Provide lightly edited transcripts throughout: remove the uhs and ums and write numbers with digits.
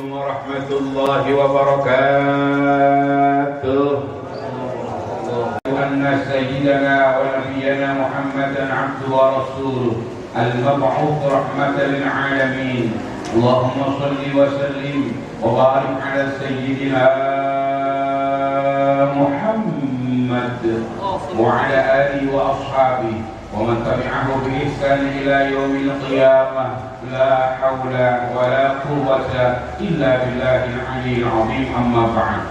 Assalamualaikum warahmatullahi wabarakatuh. Anna sayyidana wa nabiyyana Muhammadan abduhu wa rasuluh al-mab'uts rahmatan lil alamin. Allahumma shalli wa sallim wa barik ala sayyidina Muhammad wa ala alihi wa ashabihi wa man tabi'ahu bi ihsan ila yaumil qiyamah. La haula wa la quwwata illa billahil aliyyil azim. Amma ba'd.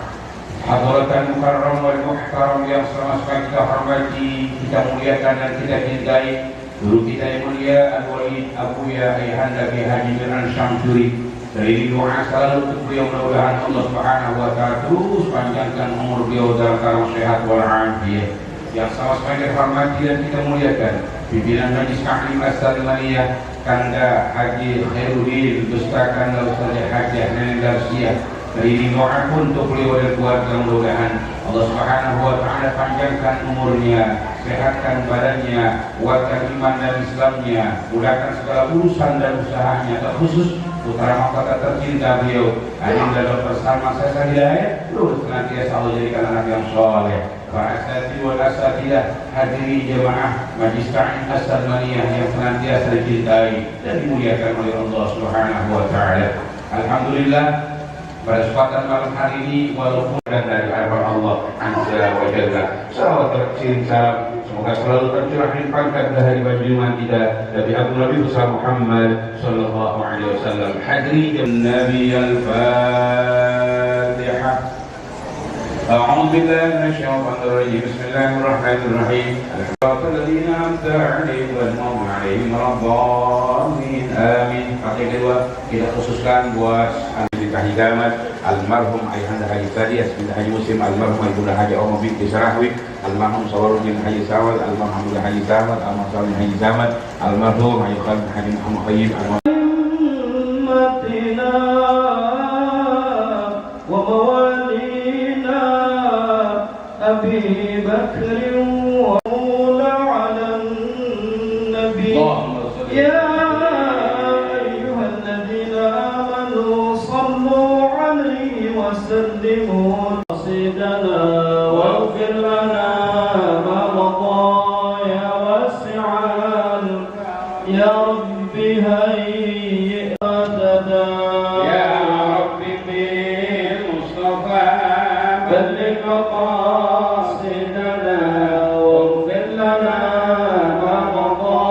Hadratan mukarram wal muhtaram yang sama-sama kita hormati, kita muliakan dan kita cintai guru kita yang mulia Al-Walid Abuya Ayahanda Ki Haji Miran Syamsuri. Dari doa selalu untuk beliau, mudah-mudahan Allah Subhanahu wa taala terus panjangkan umur beliau dalam keadaan sehat wal afiat. Yang sama-sama kita hormati dan kita muliakan pimpinan Majelis Taklim As-Salimiyah Kanda Haji Khairuddin Bustakan Ustaz Haji Ahnan Darsiah. Dari doa pun untuk beliau dan keluarga, mudah-mudahan Allah Subhanahu wa taala panjangkan umurnya, sehatkan badannya, kuatkan iman dan Islamnya, mudahkan segala urusan dan usahanya, terkhusus putra mahkota tercinta beliau Adinda Dr. Salman Sesa Hidayat, terus senantiasa Allah jadikan anak yang soleh. Para asatidz wal asatidah, hadiri jemaah Majelis Taklim As-Salimiyah yang senantiasa dicintai dan dimuliakan oleh Allah Subhanahu wa taala. Alhamdulillah, pada kesempatan malam hari ini, walaupun dari hadapan Allah Azza wa Jalla, salawat tercinta semoga selalu tercurah limpahkan pada hari junjungan kita Nabi Agung Nabi besar Muhammad sallallahu alaihi wasallam. Hadirin Nabi al-Fatihah. A'udzu billahi minasyaitonir rajim. Bismillahirrahmanirrahim. Al-Fatihah alladziina an'amta 'alaihim wal maghdubi 'alaihim waladdallin. Amin. Fatihah kedua kita khususkan buat Haji Damat almarhum Ayahanda Haji Sadias bin Haji Muslim, almarhum Ibunda Haji Omar binti Sarahwi, almarhum Sawaruddin Haji Sawal, almarhum Haji Damat, almarhum Haji Damat, almarhum Haji Khalid Haji Muhammad Khayyim, almarhum wa mawalina Abi Bakr wa mula 'ala nabi ya وسلموا قصيدنا واغفر لنا ما مضى يا واسع يا رب هيئ مددا يا رب بالمصطفى بلغ مقاصدنا واغفر لنا ما مضى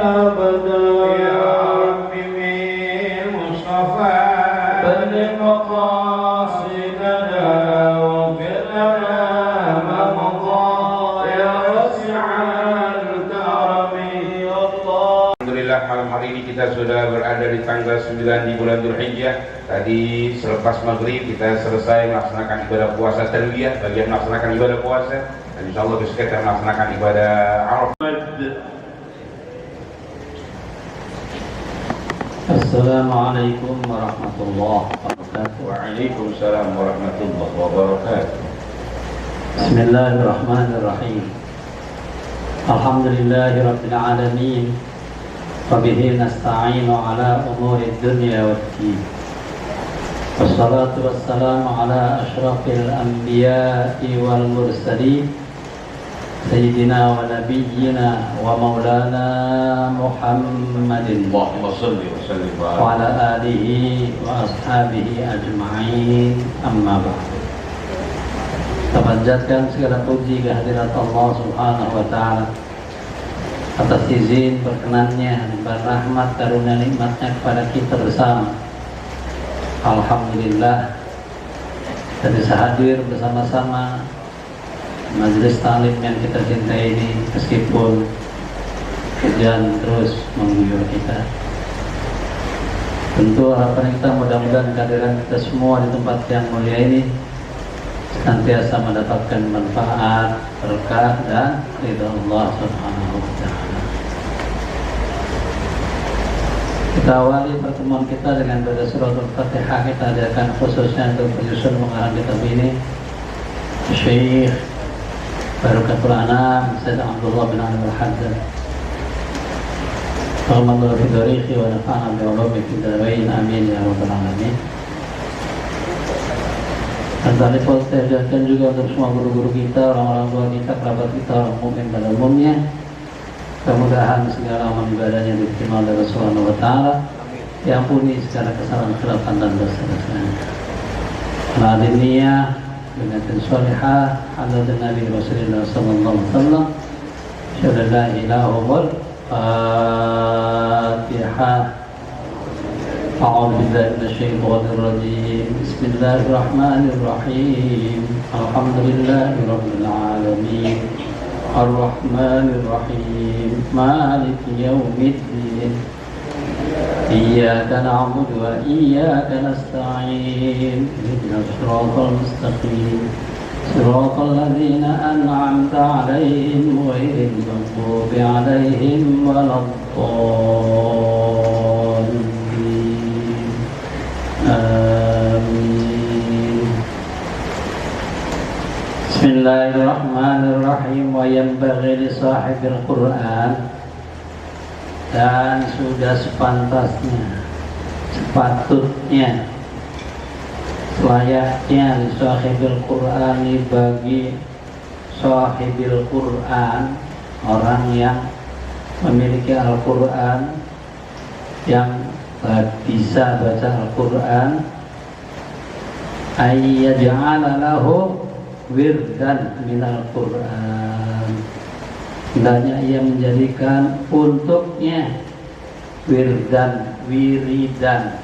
أبدا يا رب بالمصطفى بلغ مقاصدنا واغفر لنا ما مضى يا واسع الكرم يا الله. Alhamdulillah, malam hari ini kita sudah berada di tanggal 9 di bulan Dzulhijjah. Tadi selepas maghrib kita selesai melaksanakan ibadah puasa terwiyah, bagian melaksanakan ibadah puasa, dan insyaallah besok kita melaksanakan ibadah Arafah. Assalamualaikum warahmatullahi wabarakatuh. Waalaikumsalam warahmatullahi wabarakatuh. Bismillahirrahmanirrahim. Alhamdulillahi rabbil alamin. Wa bihi nasta'inu ala umuri dunya waddin. Wassalatu wassalamu ala asyrafil anbiya'i wal mursalin. Sayyidina wa nabiyyina wa maulana Muhammadin Allahumma shalli wa sallim wa ala alihi wa ashabihi ajma'in. Amma ba'd. Kita panjatkan segala puji kehadirat Allah Subhanahu wa taala atas izin berkenannya dan rahmat karunia nikmatnya kepada kita bersama. Alhamdulillah, kita bisa hadir bersama-sama majelis taklim yang kita cintai ini, meskipun hujan terus mengguyur kita. Tentu harapan kita mudah-mudahan kehadiran kita semua di tempat yang mulia ini senantiasa mendapatkan manfaat, berkah dan ridha Allah Subhanahu wa taala. Kita awali pertemuan kita dengan baca suratul Fatihah. Kita adakan khususnya untuk penyusun mengarang kitab ini Syekh Barokatul Anam Sayyid Abdullah bin Ali Al-Haddad Alhamdulillah fi dzarihi wa nafa'ana bi ulumi fid dharain amin ya rabbal alamin. Dan tadi saya jelaskan juga untuk semua guru-guru kita, orang-orang tua kita, kerabat kita, orang mukmin pada umumnya. Kemudahan segala amal ibadahnya diterima oleh Rasulullah Subhanahu wa taala. Diampuni segala kesalahan, khilafan dan dosa-dosanya. Al-adiniyah dengan salihah hadrat Nabi Rasulullah sallallahu alaihi wasallam. Syada la ilaha illallah. Fatihah. أعوذ بالله من الشيطان الرجيم بسم الله الرحمن الرحيم الحمد لله رب العالمين الرحمن الرحيم مالك يوم الدين إياك نعبد وإياك نستعين اهدنا الصراط المستقيم صراط الذين أنعمت عليهم غير المغضوب عليهم ولا الضالين آمين. Bismillahirrahmanirrahim. Wa yanbaghi li sahibil Qur'an, dan sudah sepantasnya, sepatutnya, selayaknya li sahibil Qur'ani, bagi sahibil Qur'an, orang yang memiliki Al-Qur'an, yang bisa baca Al-Quran, ayyaj'ala lahu wirdan minal Quran, hendaknya ia menjadikan untuknya wirdan, wiridan.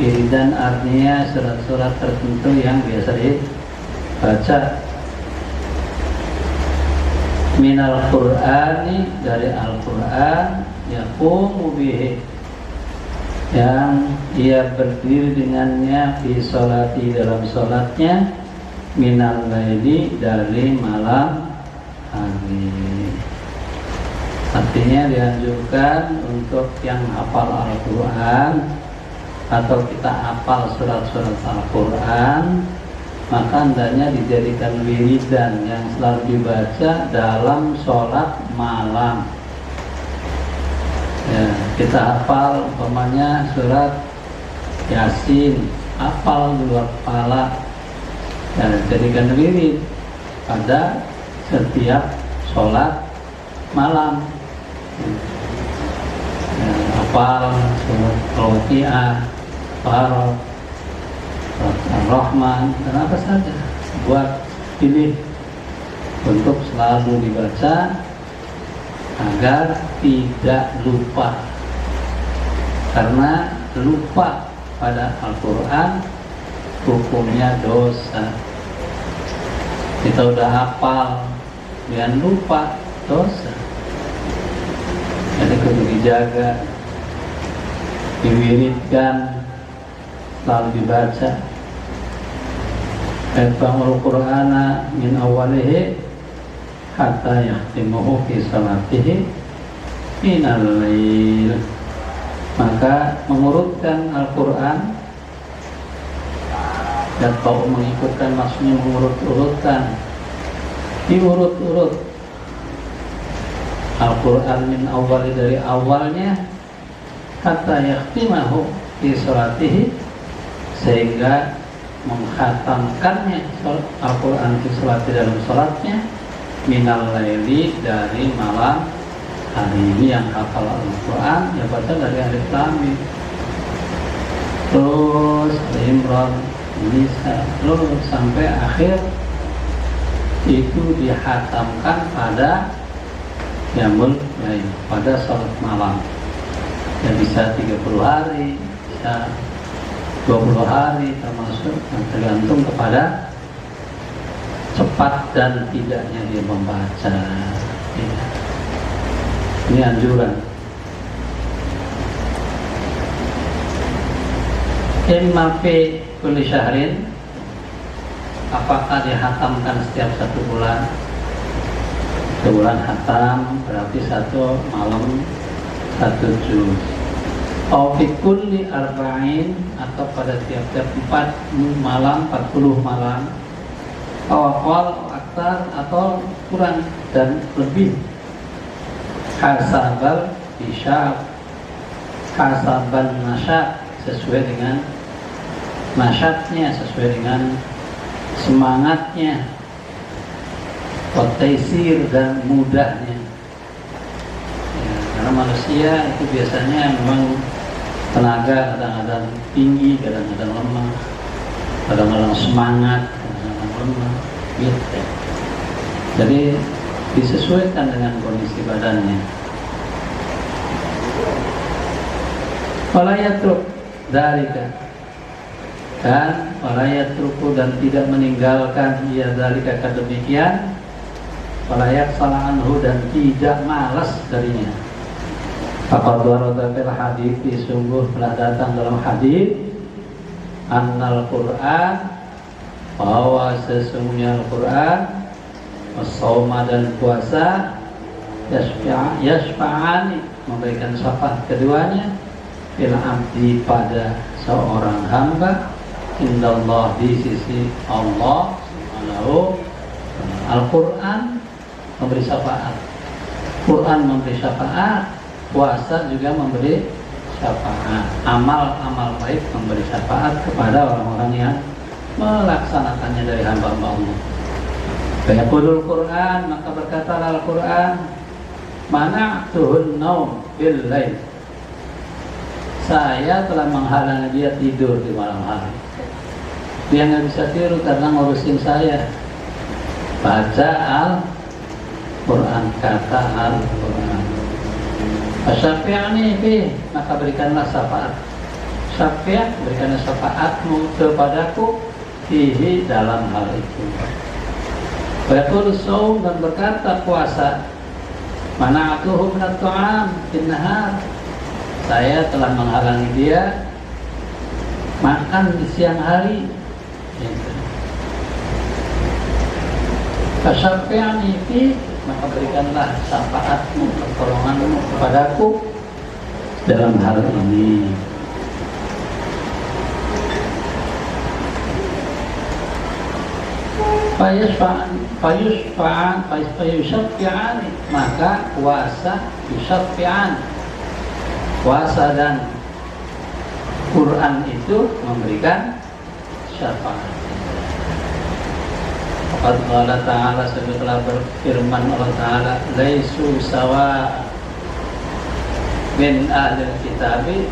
Wiridan artinya surat-surat tertentu yang biasa dibaca. Minal Qur'ani, dari Al-Quran, yaqumu bihi, yang ia berdiri dengannya, fi sholati, dalam sholatnya, minal laili, dari malam hari. Artinya dianjurkan untuk yang hafal Al-Quran atau kita hafal surat-surat Al-Quran, maka hendaknya dijadikan wiridan yang selalu dibaca dalam sholat malam. Ya, kita hafal umpamanya surat Yasin, hafal di luar kepala, ya, jadikan wirid pada setiap sholat malam. Ya, hafal surat Al-Waqi'ah, Al-Farq, surat Ar-Rahman, dan apa saja, buat pilih untuk selalu dibaca agar tidak lupa, karena lupa pada Al-Quran hukumnya dosa. Kita udah hafal dan lupa, dosa. Jadi kudu dijaga, diwiridkan, selalu dibaca. Al Qur'ana min awalihi hatta yahtimuhu fi salatihi minal lail. Maka mengurutkan Al-Quran, dan kalau mengikutkan maksudnya mengurut-urutkan, diurut-urut Al-Quran min awali, dari awalnya, hatta yahtimahu fi salatihi, sehingga menghatamkannya Al-Quran fi salati, dalam salatnya, minal laili, dari malam hari. Ini yang hafal Al-Quran, ya baca dari alif lam mim, terus Imran, Nisa, terus sampai akhir, itu dihatamkan pada Qiyamul Lail, pada salat malam. Ya bisa 30 hari, bisa 20 hari, termasuk, tergantung kepada cepat dan tidaknya dia membaca. Ya. Ini anjuran. Imma fi kulli syahrin, apakah dihatamkan setiap 1 bulan? 1 bulan hatam, berarti 1 malam 1 juz. Au fi kulli arba'in, atau pada tiap-tiap 4 malam, 40 malam. Awal aktar, atau kurang dan lebih. Hasabal isyaq kasaban nasyat, sesuai dengan nasyatnya, sesuai dengan semangatnya, taisir dan mudahnya. Ya, karena manusia itu biasanya memang tenaga kadang-kadang tinggi, kadang-kadang lemah, kadang-kadang semangat, kadang-kadang lemah, gitu. Jadi disesuaikan dengan kondisi badannya. Wala yatruk dzalika, dan wala yatruku, dan tidak meninggalkan ia dzalika kademikian, wala yaksala anhu, dan tidak malas darinya. Faqad warada fil hadits, sungguh telah datang dalam hadis, annal Qur'an, bahwa sesungguhnya Al-Qur'an, as-shauma, dan puasa, yashfa'ani, memberikan syafaat keduanya, fil abdi, pada seorang hamba, indallah, di sisi Allah Subhanahu. Al-Quran memberi syafaat, Quran memberi syafaat, puasa juga memberi syafaat, amal-amal baik memberi syafaat kepada orang-orang yang melaksanakannya dari hamba-hamba Allah. Fayaqulul Quran, maka berkatalah Al-Quran, mana'tuhun naum bil lail, saya telah menghalangi dia tidur di malam hari. Dia nggak bisa tidur karena ngurusin saya. Baca Al-Quran, kata Al-Quran. Asyafi'ani fi, maka berikanlah syafaat. Syafi'at, berikanlah syafaatmu kepadaku fihi, dalam hal itu. Wa shaum, dan berkata puasa, mana'atuhu minat ta'am bin nahar, saya telah menghalangi dia makan di siang hari. Fasyafi'ani fi, maka berikanlah syafaatmu, pertolonganmu kepadaku dalam hal ini. Fayusyafi'ani, maka puasa, yusyafi'an, puasa dan Quran itu memberikan syafaat. Allah Ta'ala, setelah berfirman Allah Ta'ala, laisu sawa min ahlil kitabi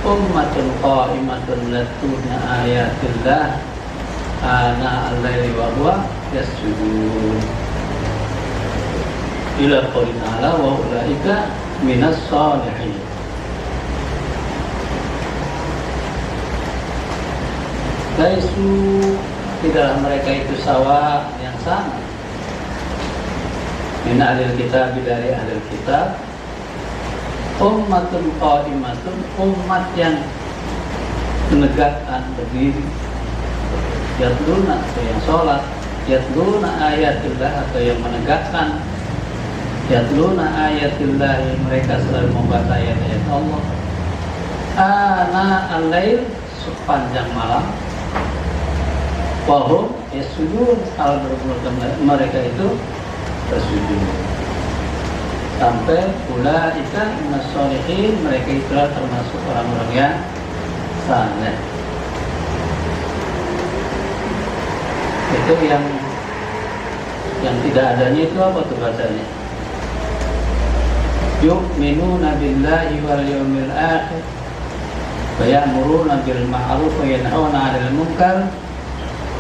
ummatun qa'imatun latuna ayatillah ana al-laili wa huwa yasjudun, ila qouli ta'ala wa ulaika minas shalihin. Laisu, tidaklah mereka itu sawa, yang sama, min ahlil kitab, dari ahlil kitab, ummatun qa'imatun, umat yang menegakkan berdiri, yatluna, atau yang sholat, yatluna ayatillah, atau yang menegakkan, yatluna ayatillah, mereka selalu membaca ayat-ayat Allah, ana al-lail, sepanjang malam, wahum yasujud, al berbulan mereka itu bersujud, sampai ulaika minas sholihin, mereka itulah termasuk orang-orang yang saleh. Itu yang tidak adanya itu apa tuh bacanya? Yu'minuna billahi wal yawmil akhir wa ya'muruna bil ma'ruf wa yanhauna 'anil munkar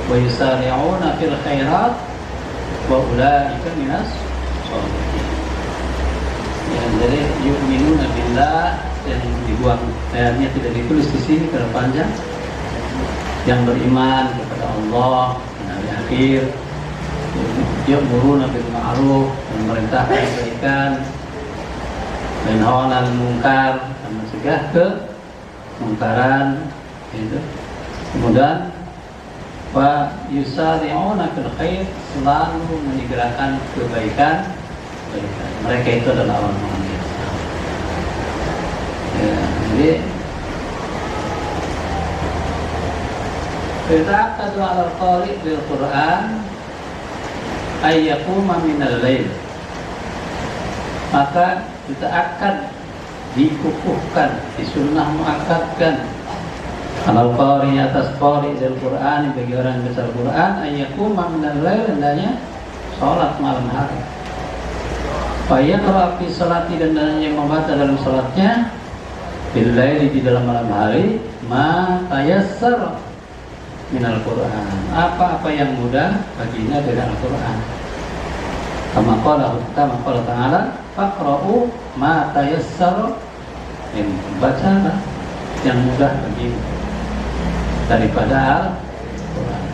wa yusari'una fil khairat wa ulaika minas sholihin. Ya, jadi yu'minuna billah, yang dibuang ayatnya tidak ditulis di sini karena panjang. Yang beriman kepada Allah dan hari akhir, ya'muruna bil ma'ruf, memerintahkan kebaikan, dan yanhauna 'anil munkar, dan mencegah kemungkaran, gitu. Kemudian wa yusari'una fil khair, selalu menyegerakan kebaikan. Mereka itu adalah orang-orang yang saleh. Ya, jadi Fitaqadu ala al-qari' bil Qur'an ayyakuma minal lail, maka kita akan dikukuhkan, disunnah muakkadkan alal qari atas qari Al-Quran, bagi orang yang baca Al-Quran, ayyakuma minal lail, hendaknya sholat malam hari. Fayaqra fi salati, dan yang membaca dalam salatnya bil laili, di dalam malam hari, ma tayassar minal Quran, apa-apa yang mudah baginya dari Al-Quran. Kama qala ta'ala, faqra'u ma tayassar, bacalah yang mudah bagimu daripada Al-Quran.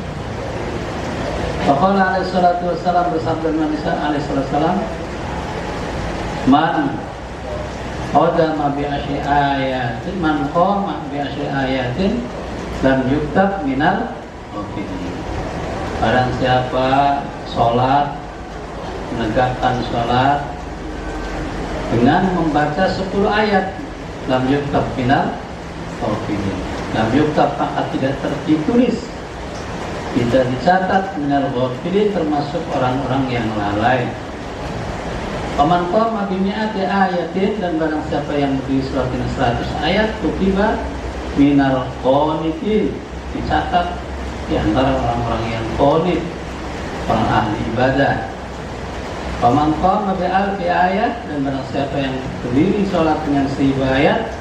Faqala alaihi salatu wassalam, bersabda Nabi alaihi salatu wassalam, man qadama bi asyri ayatin, man qama bi asyri ayatin lam yuktab minal ghafilin. Barang siapa sholat, menegakkan sholat dengan membaca 10 ayat, lam yuktab minal ghafilin. Lam yuktab, maka tidak ditulis, tidak dicatat minal ghafilin, termasuk orang-orang yang lalai. Paman qama bi mi'ati ayatin, dan barang siapa yang berdiri sholat dengan 100 ayat, kutiba minal qanitin, dicatat di antara orang-orang yang qanit, orang ahli ibadah. Paman qama bi alfi ayat, dan barang siapa yang berdiri sholat dengan 1000 ayat,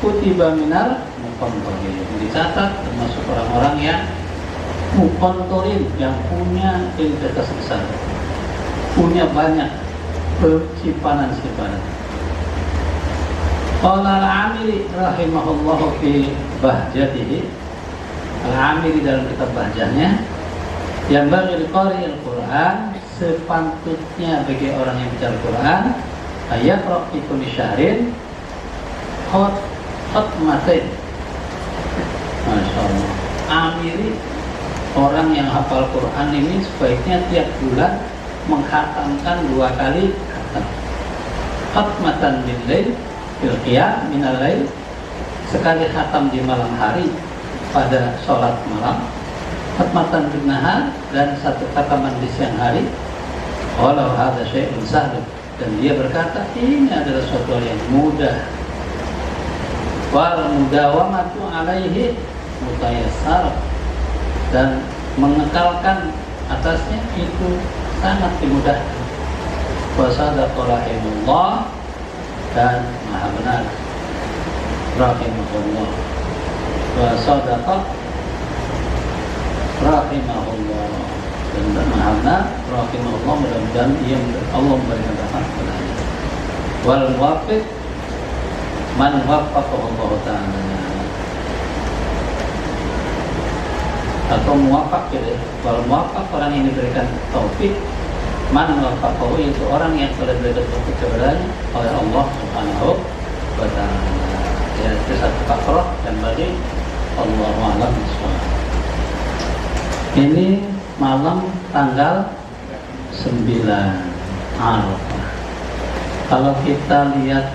kutiba minal muqantorin, dicatat termasuk orang-orang yang muqantorin, yang punya integritas besar, punya banyak simpanan-simpanan. Qala al-Amiri rahimahullahu fi bahjatihi, al-Amiri dalam kitab bahjahnya, yang bagi qari al-Quran, sepantutnya bagi orang yang baca Al-Quran, ayat fi kulli syahrin khatmatain. Masya Allah. Amiri, orang yang hafal Quran ini sebaiknya tiap bulan menghatamkan 2 kali khatam. Khatmatan bil lail, bil qiyam minal lail, sekali khatam di malam hari pada sholat malam. Khatmatan bin nahar, dan 1 khataman di siang hari. Walau hadza syai'un sahl, dan dia berkata ini adalah suatu hal yang mudah. Wal mudawamatu alaihi mutayassar, dan mengekalkan atasnya itu sangat dimudahkan. Wa sadaqa rahimahullah, dan maha benar rahimahullah. Wa sadaqa rahimahullah, dan maha benar rahimahullah, mudah-mudahan Allah memberikan rahmat kepadanya. Wal muwaffiq man waffaqahu Allah ta'ala, atau muwafaq, gitu. Wal muwafaq, orang yang diberikan taufik, man waffaqahu, itu orang yang telah diberikan taufik kepadanya oleh Allah Subhanahu wa ta'ala. Ya, itu 1 fakrah, dan bagi Allahu a'lam bishawab. Ini malam tanggal 9 Arafah. Kalau kita lihat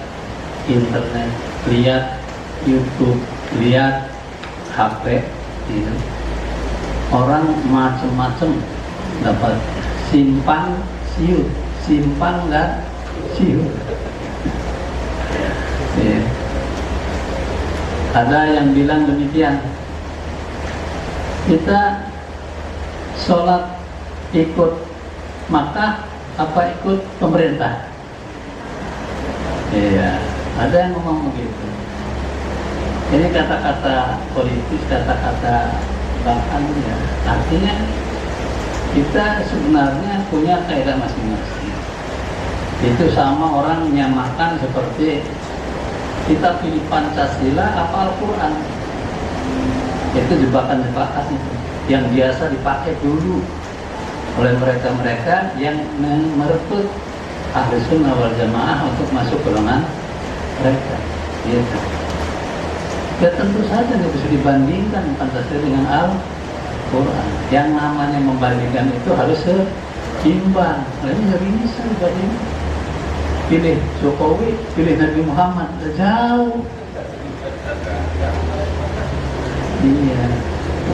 internet, lihat YouTube, lihat HP, gitu, orang macam-macam dapat simpan siur, simpan dan siur. Ya. Ada yang bilang demikian, kita sholat ikut Makkah apa ikut pemerintah? Iya, ada yang ngomong begitu. Ini kata-kata politis, kata-kata bahkan ya, artinya kita sebenarnya punya kaidah masing-masing. Itu sama orang menyamakan seperti kita pilih Pancasila apa Al-Quran. Itu jebakan-jebakan itu yang biasa dipakai dulu oleh mereka-mereka yang merebut Ahli Sunnah wal Jamaah untuk masuk golongan mereka. Gitu. Ya tentu saja tidak bisa dibandingkan Pancasila dengan Al-Quran. Yang namanya membandingkan itu harus seimbang. Ini nggak bisa dibandingkan. Pilih Jokowi, pilih Nabi Muhammad, jauh. Iya,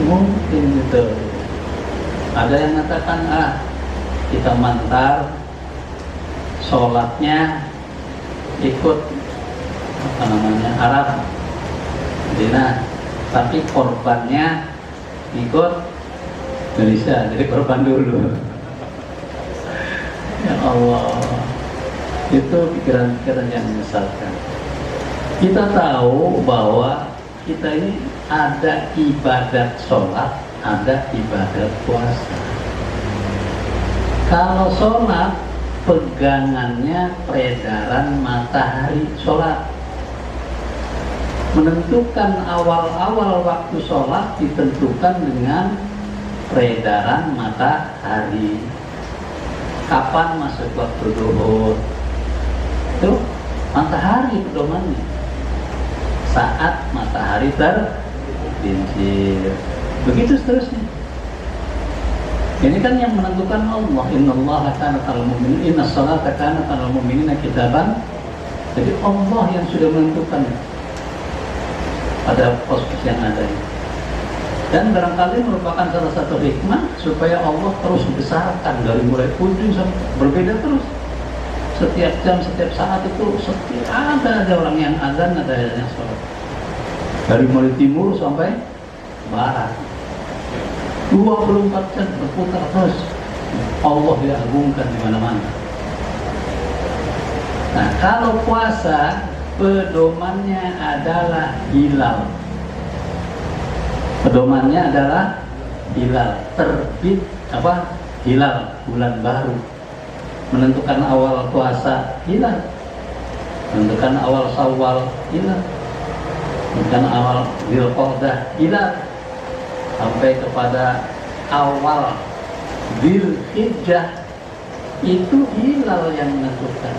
mungkin gitu. Ada yang mengatakan kita mantar sholatnya ikut apa namanya Arab Medina, tapi korbannya ikut Indonesia, jadi korban dulu. Ya Allah, itu pikiran-pikiran yang menyesatkan. Kita tahu bahwa kita ini ada ibadat sholat, ada ibadat puasa. Kalau sholat, pegangannya peredaran matahari sholat. Menentukan awal-awal waktu sholat ditentukan dengan peredaran matahari. Kapan masuk waktu zuhur? Itu matahari pedomannya. Saat matahari tergelincir. Begitu seterusnya. Ini kan yang menentukan Allah. Innallaha kana 'alal mu'minina, innas salata kanat 'alal mu'minina kitaban. Jadi Allah yang sudah menentukan pada posisi yang ada ini. Dan barangkali merupakan salah satu hikmah supaya Allah terus dibesarkan dari mulai ujung sampai berbeda terus. Setiap jam, setiap saat itu ada orang yang azan, ada yang sholat. Dari mulai timur sampai barat. 24 jam berputar terus. Allah diagungkan di mana-mana. Nah, kalau puasa pedomannya adalah hilal. Pedomannya adalah hilal, terbit apa? Hilal, bulan baru. Menentukan awal puasa hilal. Menentukan awal Syawal hilal. Menentukan awal Dzulqa'dah hilal. Sampai kepada awal Dzulhijjah itu hilal yang menentukan.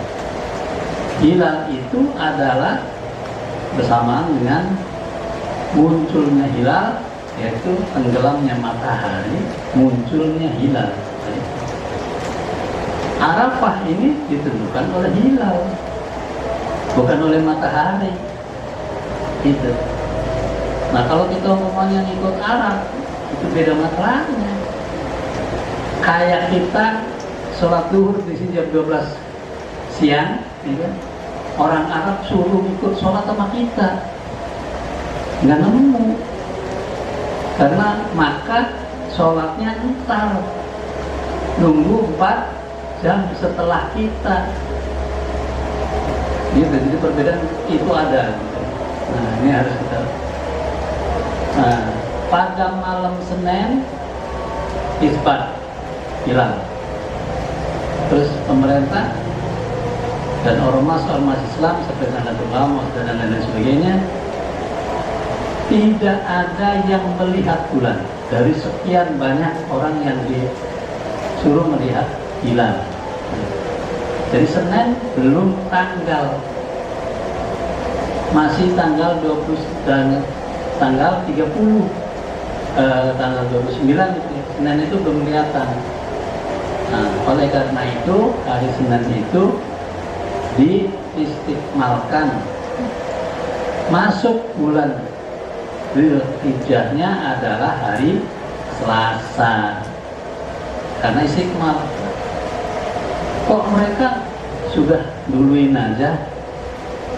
Hilal itu adalah bersamaan dengan munculnya hilal, yaitu tenggelamnya matahari, munculnya hilal. Arafah ini ditentukan oleh hilal, bukan oleh matahari. Itu. Nah, kalau kita umpamanya ngikut Arab, itu beda masalahnya. Kayak kita sholat zuhur di sini jam 12 siang, ya, orang Arab suruh ikut sholat sama kita, nggak nemu, karena maka sholatnya entar nunggu 4 jam setelah kita. Jadi perbedaan itu ada. Nah, ini harus kita. Nah, pada malam Senin isbat hilang. Terus pemerintah dan ormas Islam seperti Nahdlatul Ulama dan lain sebagainya tidak ada yang melihat bulan. Dari sekian banyak orang yang disuruh melihat hilal. Jadi Senin belum tanggal, masih tanggal 20 dan tanggal 30, tanggal 29 gitu ya. Senin itu belum kelihatan. Nah, oleh karena itu hari Senin itu diistiqmalkan. Masuk bulan Dzulhijjahnya adalah hari Selasa, karena istiqmal. Kok mereka sudah duluin aja?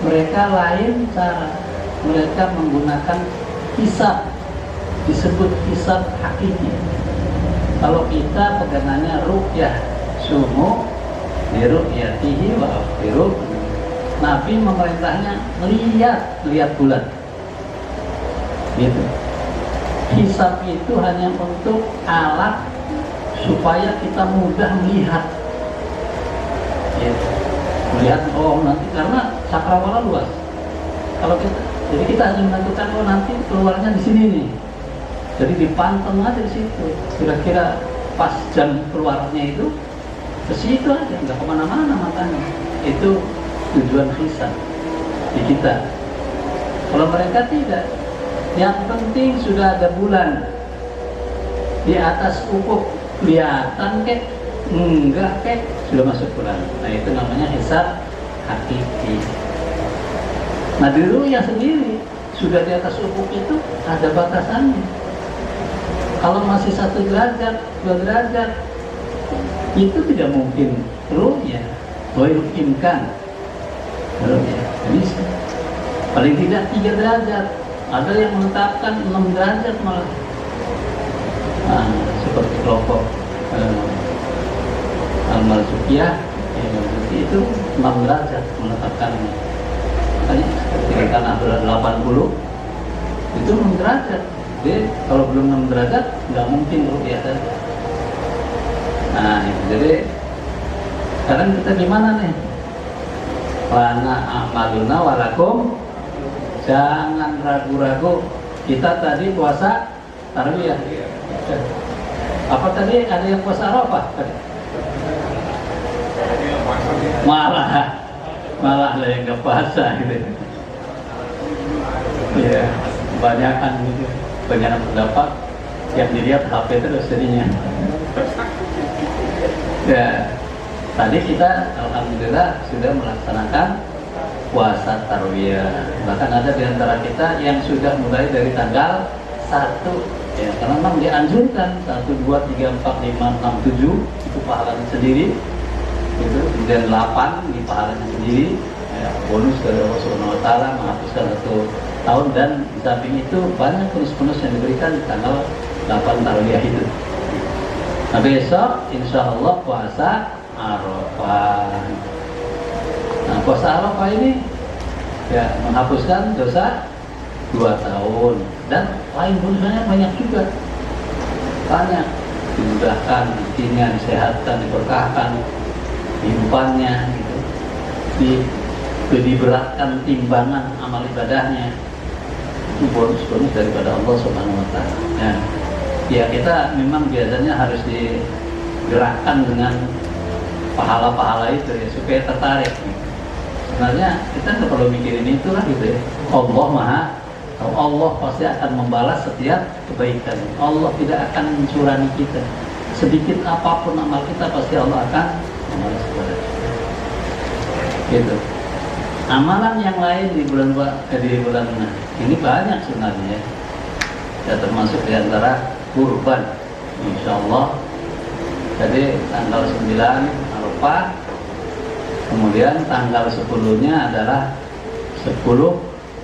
Mereka lain cara. Mereka menggunakan hisab, disebut hisab hakiki. Kalau kita pegangannya ru'yah sumu di ru'yatihi wa afiru. Nabi memerintahnya lihat bulan. Gitu. Hisab itu hanya untuk alat supaya kita mudah melihat. Gitu. Melihat nanti, karena cakrawala luas. Kalau kita, jadi kita hanya menentukan nanti keluarnya di sini nih. Jadi dipanteng aja di situ. Kira-kira pas jam keluarnya itu ke situ aja, nggak kemana-mana matanya. Itu tujuan hisab di kita. Kalau mereka tidak, yang penting sudah ada bulan di atas ufuk, kelihatan kek, enggak kek, sudah masuk bulan. Nah, itu namanya hisab hakiki. Nah, di ru'yah sendiri sudah di atas ufuk itu ada batasannya. Kalau masih 1 derajat, 2 derajat, itu tidak mungkin ru'yah. Wa imkan. Bisa. Paling tidak 3 derajat. Ada yang menetapkan 6 derajat malah. Nah, seperti kelompok Al-Marzukiyah itu 6 derajat menetapkannya. Makanya ketika aturan 80 itu 6 derajat. Jadi kalau belum 6 derajat nggak mungkin ruqyah tadi. Nah, jadi sekarang kita gimana nih? Lana a'maluna walakum, jangan ragu-ragu. Kita tadi puasa Tarwiyah. Apa tadi ada yang puasa Arafah? Malah ada yang nggak puasa gitu. Ya, kebanyakan gitu, banyak pendapat yang dilihat HP terus jadinya. Ya, tadi kita alhamdulillah sudah melaksanakan puasa Tarwiyah. Bahkan ada di antara kita yang sudah mulai dari tanggal 1. Ya, karena memang dianjurkan 1, 2, 3, 4, 5, 6, 7 itu pahalanya sendiri. Itu kemudian 8 di pahalanya sendiri. Ya, bonus dari Allah Subhanahu wa taala menghapuskan 1 tahun, dan di samping itu banyak bonus-bonus yang diberikan di tanggal 8 Tarwiyah itu. Nah, besok insya Allah puasa Arafah. Nah, puasa Arafah ini ya menghapuskan dosa 2 tahun, dan lain bonusnya banyak juga. Banyak, dimudahkan, rezekinya disehatkan, diberkahkan, timpannya gitu. Diberatkan timbangan amal ibadahnya. Itu bonus-bonus daripada Allah Subhanahu wa taala. Nah, ya kita memang biasanya harus digerakkan dengan pahala-pahala itu ya, supaya tertarik. Sebenarnya kita nggak perlu mikirin itu lah gitu ya. Allah pasti akan membalas setiap kebaikan. Allah tidak akan mencurani kita. Sedikit apapun amal kita pasti Allah akan membalas kepada kita. Gitu. Amalan yang lain di bulan ini banyak sebenarnya. Ya, termasuk di antara kurban. Insya Allah. Jadi tanggal 9 Arafah, kemudian tanggal 10-nya adalah 10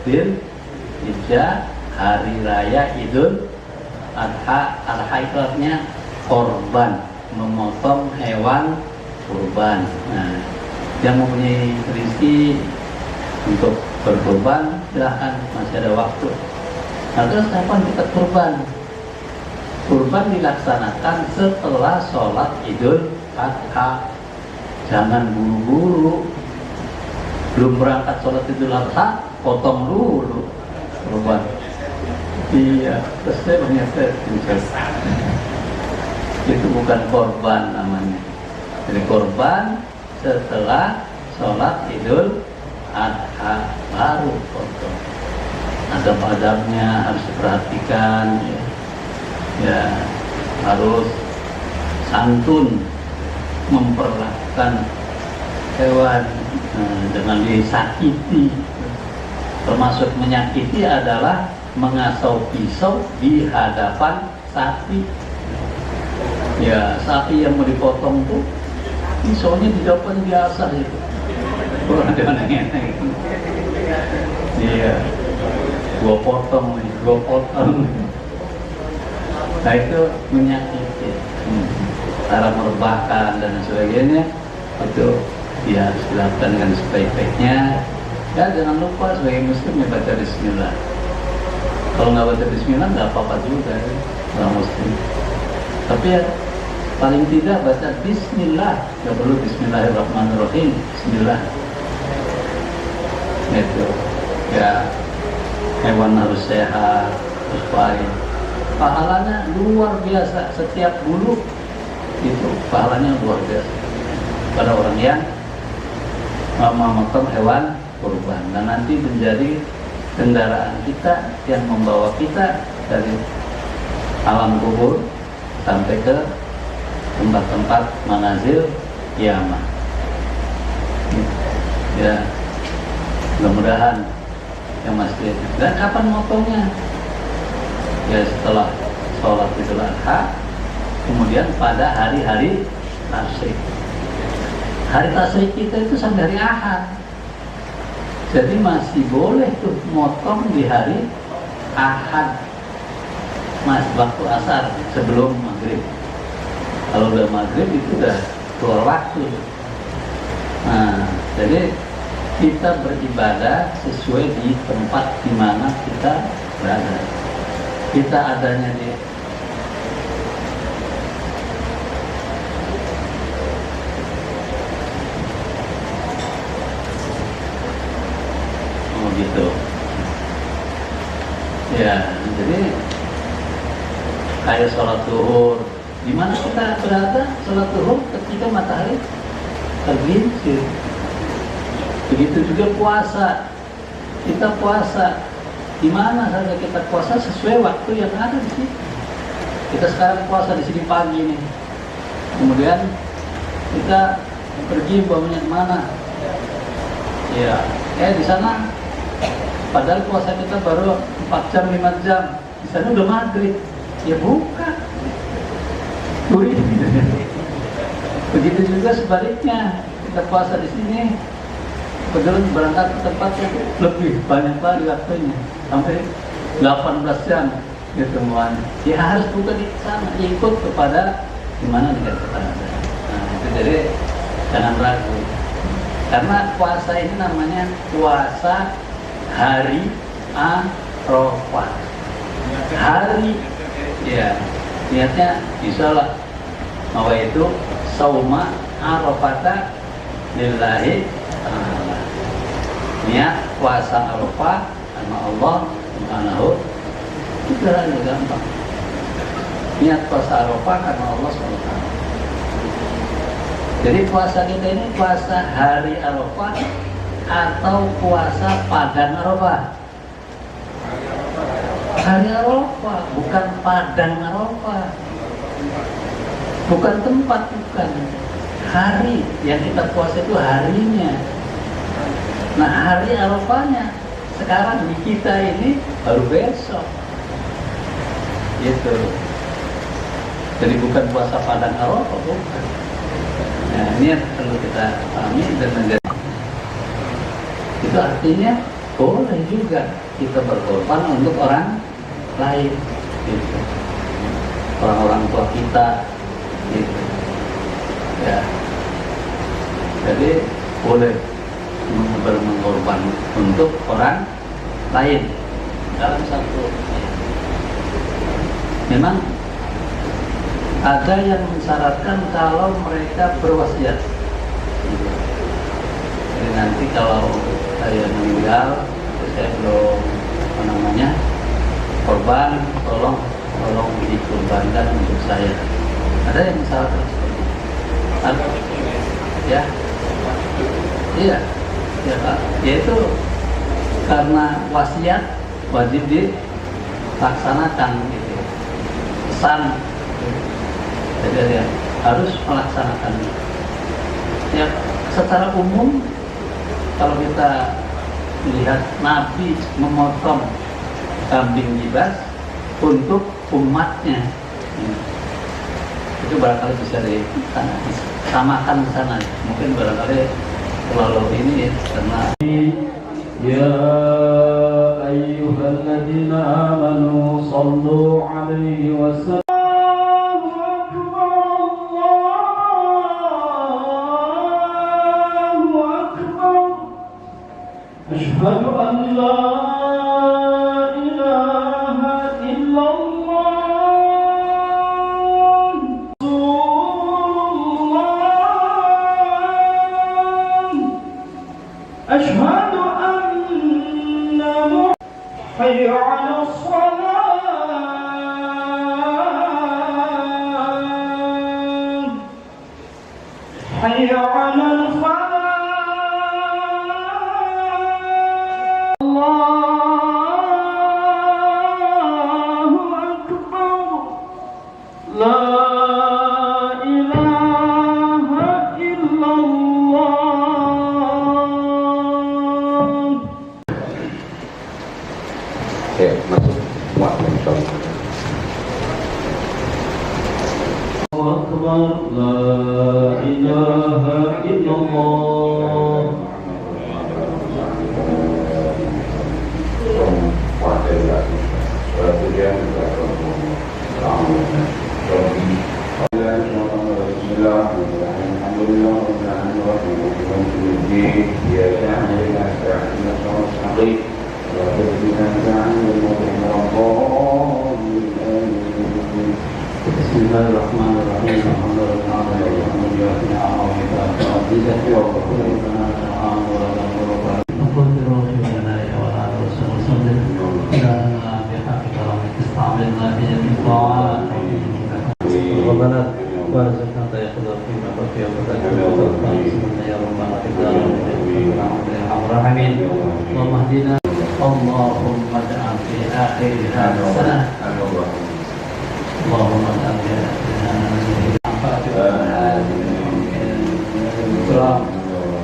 Dzulhijjah, hari raya Idul Adha. Al-Haiqatnya korban, memotong hewan kurban. Nah, yang mempunyai rezeki untuk berkurban silahkan, masih ada waktu. Nah, terus kapan kita kurban? Kurban dilaksanakan setelah sholat Idul Adha. Jangan buru-buru, belum berangkat sholat Idul Adha, potong dulu kurban. Iya, terus saya ternyata itu bukan korban namanya. Jadi korban setelah sholat Idul Adha baru potong. Ada adabnya, harus diperhatikan ya, harus santun memperlakukan hewan dengan disakiti. Termasuk menyakiti adalah mengasau pisau di hadapan sapi. Ya, sapi yang mau dipotong tuh pisaunya di depan biasa gitu. Kurang ada aneh-aneh. Iya, gua potong. Nah, itu menyakiti. Cara merebahkan dan sebagainya itu ya harus dilakukan dengan sebaik-baiknya. Ya, jangan lupa sebagai muslim ya baca bismillah. Kalau nggak baca bismillah nggak apa-apa juga ya, orang muslim. Tapi ya paling tidak baca bismillah, nggak perlu bismillahirrahmanirrahim, bismillah. Itu ya, hewan harus sehat, harus baik. Pahalanya luar biasa, setiap bulu itu pahalanya luar biasa pada orang yang memotong hewan kurban, dan nanti menjadi kendaraan kita yang membawa kita dari alam kubur sampai ke tempat-tempat manazil kiamat. Ya, mudah-mudahan yang masih. Dan kapan motongnya? Ya, setelah sholat Idul Adha, kemudian pada hari-hari tasyrik. Hari tasyrik kita itu sampai hari Ahad. Jadi masih boleh tuh motong di hari Ahad, mas, waktu asar sebelum maghrib. Kalau udah maghrib itu udah keluar waktu. Nah, jadi kita beribadah sesuai di tempat di mana kita berada. Kita adanya di gitu ya, jadi kayak sholat zuhur, di mana kita berada sholat zuhur ketika matahari tergelincir. Begitu juga puasa, kita puasa di mana saja kita puasa sesuai waktu yang ada di sini. Kita sekarang puasa di sini pagi nih, kemudian kita pergi bawanya kemana? Ya, di sana padahal puasa kita baru 4 jam, 5 jam. Di sana udah maghrib. Ya buka. Turi. Begitu juga sebaliknya. Kita puasa di sini, kebetulan berangkat ke tempat yang lebih banyak lagi waktunya. Sampai 18 jam ketemuan. Ya harus buka di sana. Ikut kepada gimana negara kita ada. Nah, itu jadi jangan ragu. Karena puasa ini namanya puasa hari Arafah. Hari, ya, niatnya bisa lah. Bahwa itu sauma Arafata lillahi ta'ala. Niat puasa Arafah karena Allah Subhanahu. Itu adalah gampang. Niat puasa Arafah karena Allah Subhanahu. Jadi puasa kita ini puasa hari Arafah atau puasa Padang Arafah? Hari Arafah, bukan Padang Arafah, bukan tempat, bukan hari yang kita puasa itu harinya. Nah, hari Arafahnya sekarang di kita ini baru besok, gitu. Jadi bukan puasa Padang Arafah, bukan. Nah, ini yang perlu kita pahami dan menjadi. Itu artinya boleh juga kita berkorban untuk orang lain, gitu. Orang-orang tua kita, gitu. Ya. Jadi boleh berkorban untuk orang lain dalam satu. Memang ada yang mensyaratkan kalau mereka berwasiat. Jadi nanti kalau saya meninggal, saya belum korban, tolong dikorbankan untuk saya. Ada yang mensyaratkan seperti itu. Ada, ya, iya, ya Pak. Yaitu karena wasiat wajib dilaksanakan, gitu. Pesan. Jadi ya, harus melaksanakan. Ya, secara umum kalau kita melihat Nabi memotong kambing gibas untuk umatnya, itu barangkali bisa disamakan ke sana. Mungkin barangkali terlalu ini karena ya ayyuhalladzina amanu sallu alaihi wasallam. أشهد أن لا إله إلا الله رسول الله أشهد أن حي على الصلاة حي على الفلاح masuk muat mention. Akbar, la ilaha illallah. الله الرحمن الرحيم الحمد لله الحمد لله نعمه وعزيزه وكل ربنا سبحانه وتعالى نقدر لنا ولا رسول إلى بحق كرامك استعملنا في جميع الطاعات ربنا وارزقنا تيقظا فيما بقي وتذكرنا يا ربنا في الدار الرحمن اللهم اهدنا اللهم اجعل في آخر هذا السنة اللهم اجعل في آخر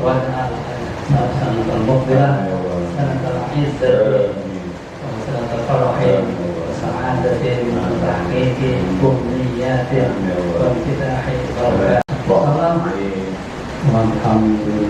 واجعل سنة المقبلة سنة العزة وسنة الفرح وسعادة وتحقيق أمنيات وانفتاح بركات والحمد لله